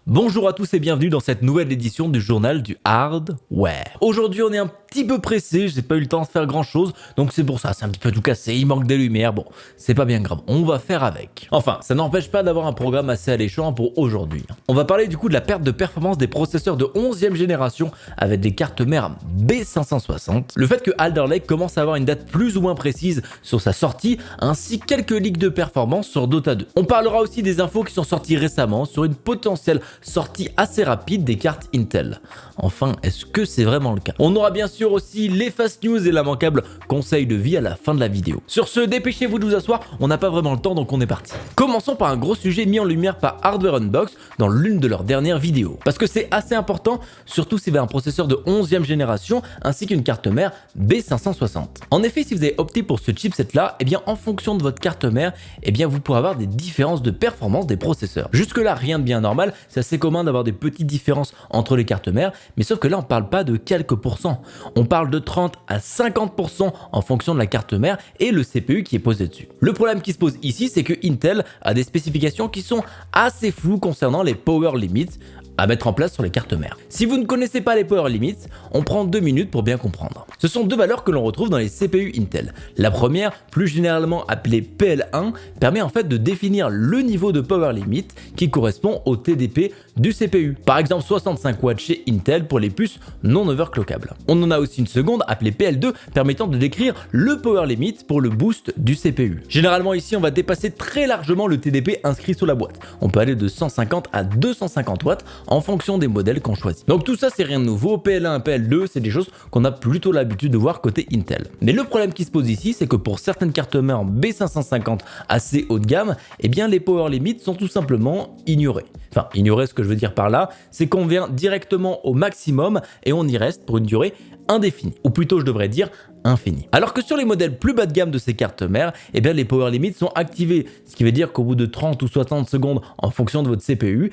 Bonjour à tous et bienvenue dans cette nouvelle édition du journal du hardware. Aujourd'hui on est un petit peu pressé, j'ai pas eu le temps de faire grand chose, donc c'est pour ça, c'est un petit peu tout cassé, il manque des lumières, bon, c'est pas bien grave, on va faire avec. Enfin, ça n'empêche pas d'avoir un programme assez alléchant pour aujourd'hui. On va parler du coup de la perte de performance des processeurs de 11e génération avec des cartes mères B560, le fait que Alder Lake commence à avoir une date plus ou moins précise sur sa sortie, ainsi que quelques leaks de performance sur Dota 2. On parlera aussi des infos qui sont sorties récemment sur une potentielle sortie assez rapide des cartes Intel. Enfin, est-ce que c'est vraiment le cas? On aura bien sûr aussi les fast news et l'immanquable conseil de vie à la fin de la vidéo. Sur ce, dépêchez-vous de vous asseoir, on n'a pas vraiment le temps donc on est parti. Commençons par un gros sujet mis en lumière par Hardware Unbox dans l'une de leurs dernières vidéos. Parce que c'est assez important, surtout si vous avez un processeur de 11e génération ainsi qu'une carte mère B560. En effet, si vous avez opté pour ce chipset là, en fonction de votre carte mère, vous pourrez avoir des différences de performance des processeurs. Jusque là, rien de bien normal, c'est assez commun d'avoir des petites différences entre les cartes mères, mais sauf que là on parle pas de quelques pourcents, on parle de 30 à 50% en fonction de la carte mère et le CPU qui est posé dessus. Le problème qui se pose ici, c'est que Intel a des spécifications qui sont assez floues concernant les power limits à mettre en place sur les cartes mères. Si vous ne connaissez pas les power limits, on prend 2 minutes pour bien comprendre. Ce sont deux valeurs que l'on retrouve dans les CPU Intel. La première, plus généralement appelée PL1, permet en fait de définir le niveau de power limit qui correspond au TDP du CPU. Par exemple 65 watts chez Intel pour les puces non overclockables. On en a aussi une seconde appelée PL2 permettant de décrire le power limit pour le boost du CPU. Généralement ici on va dépasser très largement le TDP inscrit sur la boîte. On peut aller de 150 à 250 watts en fonction des modèles qu'on choisit. Donc tout ça c'est rien de nouveau, PL1, PL2 c'est des choses qu'on a plutôt l'habitude de voir côté Intel. Mais le problème qui se pose ici c'est que pour certaines cartes mères B550 assez haut de gamme, les power limits sont tout simplement ignorés. Enfin ignorer, ce que je veux dire par là, c'est qu'on vient directement au maximum et on y reste pour une durée indéfinie. Ou plutôt je devrais dire infini. Alors que sur les modèles plus bas de gamme de ces cartes mères, les power limits sont activés, ce qui veut dire qu'au bout de 30 ou 60 secondes en fonction de votre CPU,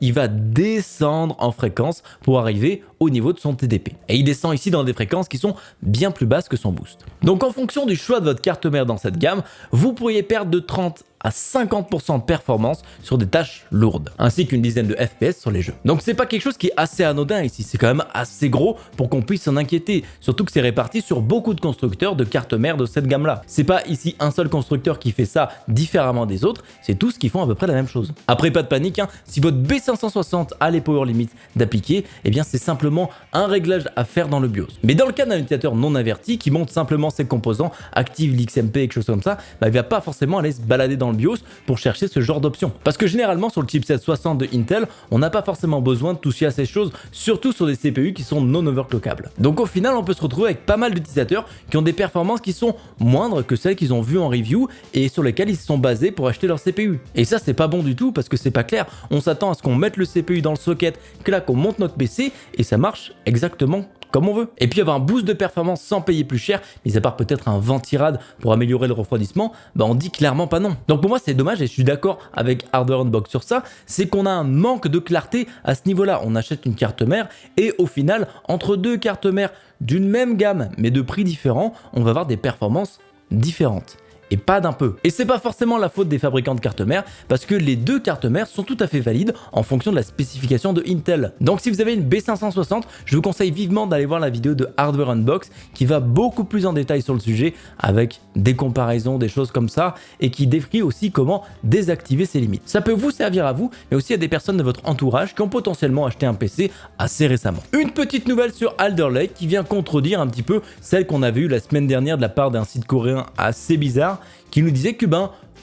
il va descendre en fréquence pour arriver au niveau de son TDP. Et il descend ici dans des fréquences qui sont bien plus basses que son boost. Donc en fonction du choix de votre carte mère dans cette gamme, vous pourriez perdre de 30 à 50% de performance sur des tâches lourdes, ainsi qu'une dizaine de FPS sur les jeux. Donc c'est pas quelque chose qui est assez anodin ici, c'est quand même assez gros pour qu'on puisse s'en inquiéter, surtout que c'est réparti sur beaucoup de constructeurs de cartes mères de cette gamme-là. C'est pas ici un seul constructeur qui fait ça différemment des autres, c'est tous qui font à peu près la même chose. Après pas de panique, si votre B560 a les power limits d'appliquer, c'est simplement un réglage à faire dans le BIOS. Mais dans le cas d'un utilisateur non averti qui monte simplement ses composants, active l'XMP et quelque chose comme ça, il va pas forcément aller se balader dans le BIOS pour chercher ce genre d'options. Parce que généralement sur le chipset 60 de Intel, on n'a pas forcément besoin de toucher à ces choses, surtout sur des CPU qui sont non overclockables. Donc au final, on peut se retrouver avec pas mal d'utilisateurs qui ont des performances qui sont moindres que celles qu'ils ont vues en review et sur lesquelles ils se sont basés pour acheter leur CPU. Et ça, c'est pas bon du tout parce que c'est pas clair. On s'attend à ce qu'on mette le CPU dans le socket, que là qu'on monte notre PC et ça marche exactement comme on veut. Et puis avoir un boost de performance sans payer plus cher, mis à part peut-être un ventirad pour améliorer le refroidissement, on dit clairement pas non. Donc pour moi c'est dommage et je suis d'accord avec Hardware Unbox sur ça, c'est qu'on a un manque de clarté à ce niveau-là. On achète une carte mère et au final, entre deux cartes mères d'une même gamme mais de prix différents, on va avoir des performances différentes. Et pas d'un peu. Et c'est pas forcément la faute des fabricants de cartes mères, parce que les deux cartes mères sont tout à fait valides en fonction de la spécification de Intel. Donc si vous avez une B560, je vous conseille vivement d'aller voir la vidéo de Hardware Unbox qui va beaucoup plus en détail sur le sujet, avec des comparaisons, des choses comme ça, et qui décrit aussi comment désactiver ses limites. Ça peut vous servir à vous, mais aussi à des personnes de votre entourage qui ont potentiellement acheté un PC assez récemment. Une petite nouvelle sur Alder Lake qui vient contredire un petit peu celle qu'on avait eue la semaine dernière de la part d'un site coréen assez bizarre, qui nous disait que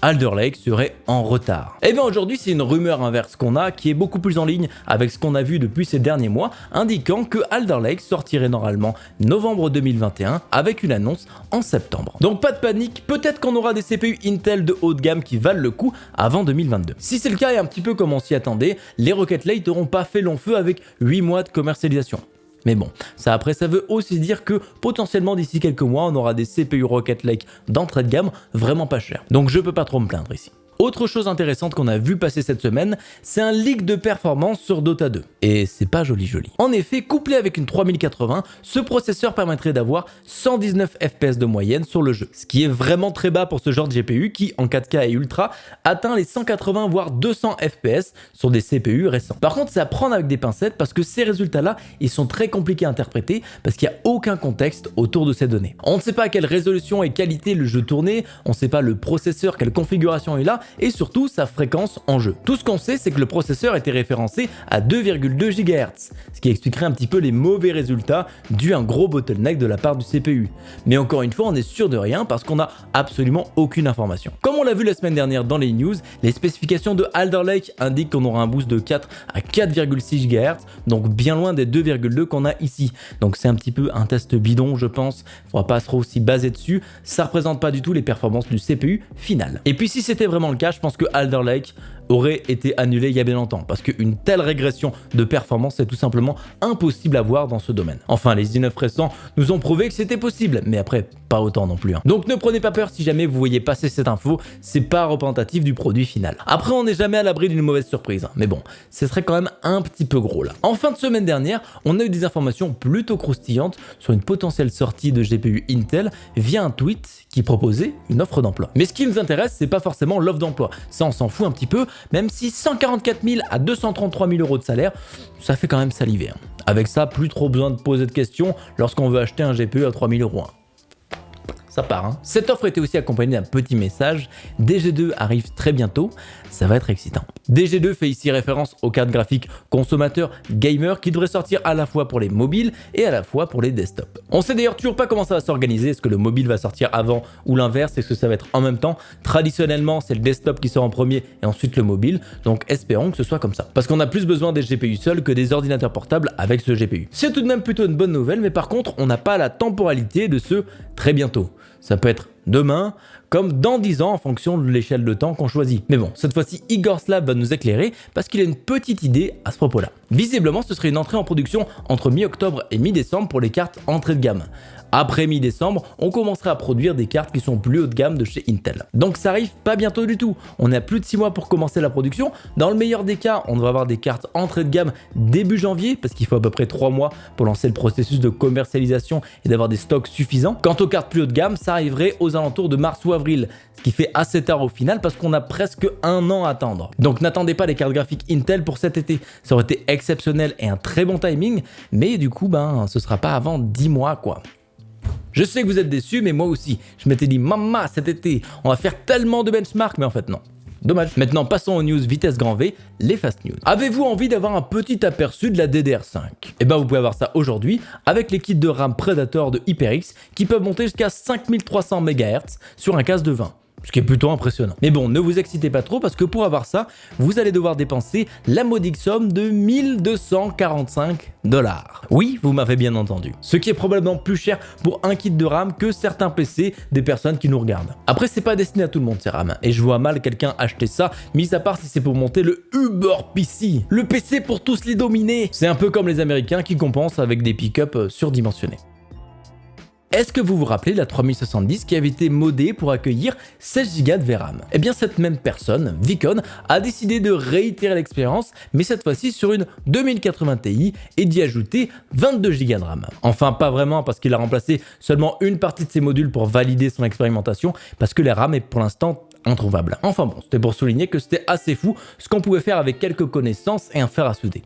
Alder Lake serait en retard. Aujourd'hui c'est une rumeur inverse qu'on a qui est beaucoup plus en ligne avec ce qu'on a vu depuis ces derniers mois, indiquant que Alder Lake sortirait normalement novembre 2021 avec une annonce en septembre. Donc pas de panique, peut-être qu'on aura des CPU Intel de haut de gamme qui valent le coup avant 2022. Si c'est le cas et un petit peu comme on s'y attendait, les Rocket Lake n'auront pas fait long feu avec 8 mois de commercialisation. Mais bon, ça veut aussi dire que potentiellement d'ici quelques mois, on aura des CPU Rocket Lake d'entrée de gamme vraiment pas chers. Donc je peux pas trop me plaindre ici. Autre chose intéressante qu'on a vu passer cette semaine, c'est un leak de performance sur Dota 2. Et c'est pas joli. En effet, couplé avec une 3080, ce processeur permettrait d'avoir 119 FPS de moyenne sur le jeu. Ce qui est vraiment très bas pour ce genre de GPU qui, en 4K et Ultra, atteint les 180 voire 200 FPS sur des CPU récents. Par contre, c'est à prendre avec des pincettes parce que ces résultats-là, ils sont très compliqués à interpréter parce qu'il n'y a aucun contexte autour de ces données. On ne sait pas à quelle résolution et qualité le jeu tournait, on ne sait pas le processeur, quelle configuration il a, et surtout sa fréquence en jeu. Tout ce qu'on sait, c'est que le processeur était référencé à 2,2 GHz, ce qui expliquerait un petit peu les mauvais résultats dus à un gros bottleneck de la part du CPU. Mais encore une fois, on est sûr de rien parce qu'on n'a absolument aucune information. Comme on l'a vu la semaine dernière dans les news, les spécifications de Alder Lake indiquent qu'on aura un boost de 4 à 4,6 GHz, donc bien loin des 2,2 qu'on a ici. Donc c'est un petit peu un test bidon, je pense. Il ne faudra pas trop s'y baser dessus. Ça représente pas du tout les performances du CPU final. Et puis si c'était vraiment le cas, je pense que Alder Lake aurait été annulé il y a bien longtemps parce qu'une telle régression de performance est tout simplement impossible à voir dans ce domaine. Enfin, les i9 récents nous ont prouvé que c'était possible, mais après, pas autant non plus. Donc ne prenez pas peur si jamais vous voyez passer cette info, c'est pas représentatif du produit final. Après, on n'est jamais à l'abri d'une mauvaise surprise, mais bon, ce serait quand même un petit peu gros là. En fin de semaine dernière, on a eu des informations plutôt croustillantes sur une potentielle sortie de GPU Intel via un tweet qui proposait une offre d'emploi. Mais ce qui nous intéresse, c'est pas forcément l'offre d'emploi, ça on s'en fout un petit peu, même si 144 000 à 233 000 euros de salaire, ça fait quand même saliver. Avec ça, plus trop besoin de poser de questions lorsqu'on veut acheter un GPU à 3 000 euros. Ça part. Cette offre était aussi accompagnée d'un petit message. DG2 arrive très bientôt, ça va être excitant. DG2 fait ici référence aux cartes graphiques consommateurs gamer qui devraient sortir à la fois pour les mobiles et à la fois pour les desktops. On sait d'ailleurs toujours pas comment ça va s'organiser, est-ce que le mobile va sortir avant ou l'inverse, est-ce que ça va être en même temps. Traditionnellement, c'est le desktop qui sort en premier et ensuite le mobile, donc espérons que ce soit comme ça. Parce qu'on a plus besoin des GPU seuls que des ordinateurs portables avec ce GPU. C'est tout de même plutôt une bonne nouvelle, mais par contre, on n'a pas la temporalité de ce très bientôt. Ça peut être demain, comme dans 10 ans en fonction de l'échelle de temps qu'on choisit. Mais bon, cette fois-ci, Igor Slav va nous éclairer parce qu'il a une petite idée à ce propos-là. Visiblement, ce serait une entrée en production entre mi-octobre et mi-décembre pour les cartes entrée de gamme. Après mi-décembre, on commencera à produire des cartes qui sont plus haut de gamme de chez Intel. Donc ça arrive pas bientôt du tout. On a plus de 6 mois pour commencer la production. Dans le meilleur des cas, on devrait avoir des cartes entrée de gamme début janvier, parce qu'il faut à peu près 3 mois pour lancer le processus de commercialisation et d'avoir des stocks suffisants. Quant aux cartes plus haut de gamme, ça arriverait aux alentours de mars ou avril, ce qui fait assez tard au final parce qu'on a presque un an à attendre. Donc n'attendez pas les cartes graphiques Intel pour cet été. Ça aurait été exceptionnel et un très bon timing, mais du coup, ce sera pas avant 10 mois quoi. Je sais que vous êtes déçus, mais moi aussi. Je m'étais dit, maman, cet été, on va faire tellement de benchmarks, mais en fait non. Dommage. Maintenant, passons aux news vitesse grand V, les fast news. Avez-vous envie d'avoir un petit aperçu de la DDR5 ? Eh ben, vous pouvez avoir ça aujourd'hui avec les kits de RAM Predator de HyperX qui peuvent monter jusqu'à 5300 MHz sur un casque de 20. Ce qui est plutôt impressionnant. Mais bon, ne vous excitez pas trop parce que pour avoir ça, vous allez devoir dépenser la modique somme de 1245 $. Oui, vous m'avez bien entendu. Ce qui est probablement plus cher pour un kit de RAM que certains PC des personnes qui nous regardent. Après, c'est pas destiné à tout le monde ces RAM. Et je vois mal quelqu'un acheter ça, mis à part si c'est pour monter le Uber PC. Le PC pour tous les dominer. C'est un peu comme les Américains qui compensent avec des pick-up surdimensionnés. Est-ce que vous vous rappelez la 3070 qui avait été modée pour accueillir 16 Go de VRAM ? Eh bien cette même personne, Vicon, a décidé de réitérer l'expérience, mais cette fois-ci sur une 2080 Ti et d'y ajouter 22 Go de RAM. Enfin pas vraiment parce qu'il a remplacé seulement une partie de ses modules pour valider son expérimentation, parce que la RAM est pour l'instant introuvable. Enfin bon, c'était pour souligner que c'était assez fou ce qu'on pouvait faire avec quelques connaissances et un fer à souder.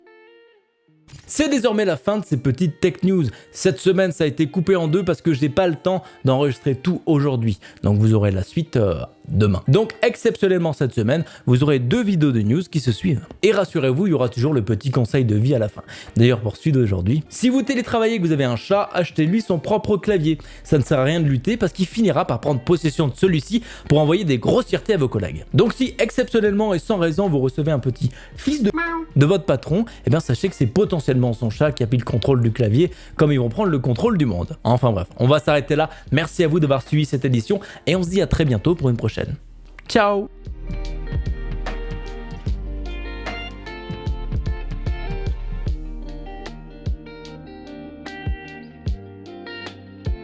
C'est désormais la fin de ces petites tech news. Cette semaine, ça a été coupé en deux parce que j'ai pas le temps d'enregistrer tout aujourd'hui. Donc vous aurez la suite demain. Donc exceptionnellement cette semaine, vous aurez 2 vidéos de news qui se suivent. Et rassurez-vous, il y aura toujours le petit conseil de vie à la fin. D'ailleurs pour celui d'aujourd'hui, si vous télétravaillez et que vous avez un chat, achetez-lui son propre clavier. Ça ne sert à rien de lutter parce qu'il finira par prendre possession de celui-ci pour envoyer des grossièretés à vos collègues. Donc si exceptionnellement et sans raison vous recevez un petit fils de votre patron, eh bien sachez que c'est potentiellement son chat qui a pris le contrôle du clavier comme ils vont prendre le contrôle du monde. Enfin bref, on va s'arrêter là. Merci à vous d'avoir suivi cette édition et on se dit à très bientôt pour une prochaine. Ciao!